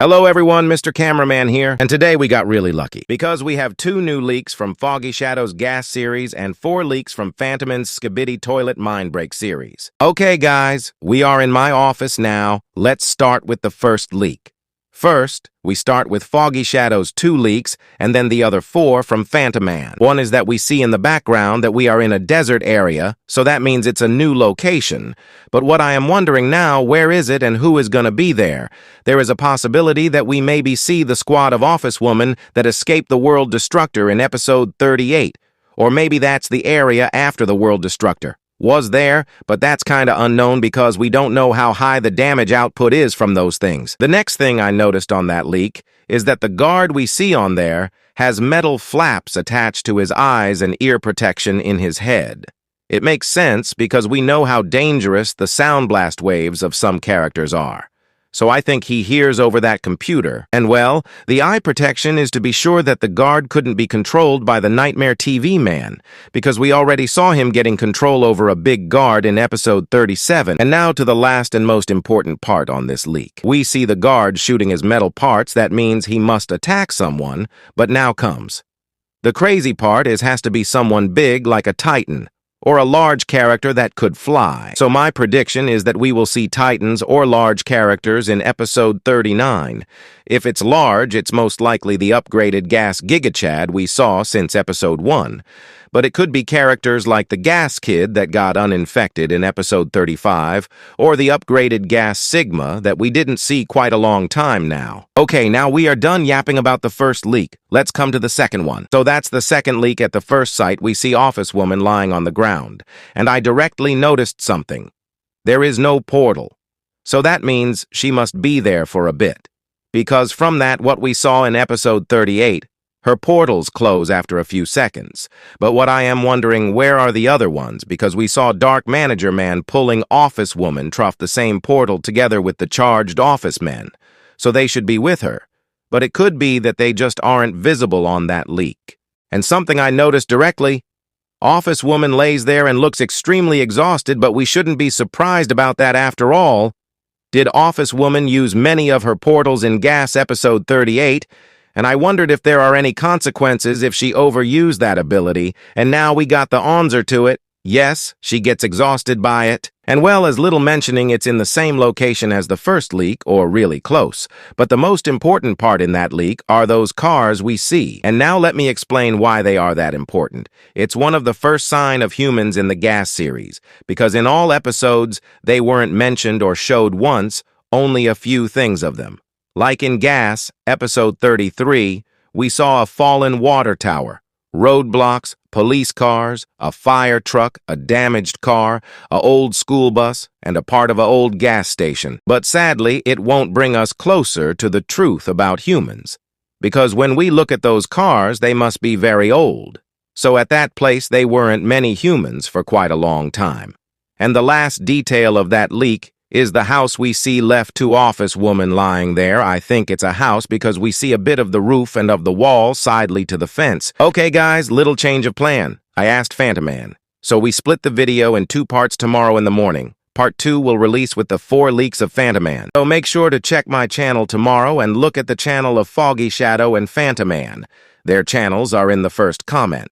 Hello everyone, Mr. Cameraman here, and today we got really lucky because we have 2 new leaks from Foggy Shadow's Gas series and 4 leaks from Phantomman's Skibidi Toilet Mindbreak series. Okay guys, we are in my office now. Let's start with the first leak. First, we start with Foggy Shadow's 2 leaks and then the other 4 from Phantomman. One is that we see in the background that we are in a desert area, so that means it's a new location. But what I am wondering now, where is it and who is going to be there? There is a possibility that we maybe see the squad of Office Woman that escaped the World Destructor in episode 38. Or maybe that's the area after the World Destructor. Was there, but that's kinda unknown because we don't know how high the damage output is from those things. The next thing I noticed on that leak is that the guard we see on there has metal flaps attached to his eyes and ear protection in his head. It makes sense because we know how dangerous the sound blast waves of some characters are. So I think he hears over that computer. And well, the eye protection is to be sure that the guard couldn't be controlled by the Nightmare TV man, because we already saw him getting control over a big guard in episode 37. And now to the last and most important part on this leak. We see the guard shooting his metal parts. That means he must attack someone, but now comes. The crazy part is has to be someone big like a Titan, or a large character that could fly. So my prediction is that we will see Titans or large characters in episode 39. If it's large, it's most likely the upgraded Gas Giga Chad we saw since episode 1. But it could be characters like the Gas Kid that got uninfected in episode 35, or the upgraded Gas Sigma that we didn't see quite a long time now. Okay, now we are done yapping about the first leak. Let's come to the second one. So that's the second leak. At the first site, we see Office Woman lying on the ground, and I directly noticed something. There is no portal. So that means she must be there for a bit. Because from that, what we saw in episode 38, her portals close after a few seconds. But what I am wondering, where are the other ones? Because we saw Dark Manager Man pulling Office Woman trough the same portal together with the charged office men. So they should be with her. But it could be that they just aren't visible on that leak. And something I noticed directly, Office Woman lays there and looks extremely exhausted, but we shouldn't be surprised about that after all. Did Office Woman use many of her portals in Gas episode 38? And I wondered if there are any consequences if she overused that ability, and now we got the answer to it. Yes, she gets exhausted by it. And well, as little mentioning, it's in the same location as the first leak, or really close. But the most important part in that leak are those cars we see. And now let me explain why they are that important. It's one of the first signs of humans in the Gas series, because in all episodes, they weren't mentioned or showed once, only a few things of them. Like in Gas, episode 33, we saw a fallen water tower, roadblocks, police cars, a fire truck, a damaged car, a old school bus, and a part of an old gas station. But sadly, it won't bring us closer to the truth about humans. Because when we look at those cars, they must be very old. So at that place, they weren't many humans for quite a long time. And the last detail of that leak is the house we see left to Office Woman lying there. I think it's a house because we see a bit of the roof and of the wall sidely to the fence. Okay guys, little change of plan. I asked Phantomman. So we split the video in 2 parts tomorrow in the morning. Part 2 will release with the 4 leaks of Phantomman. So make sure to check my channel tomorrow and look at the channel of Foggy Shadow and Phantomman. Their channels are in the first comment.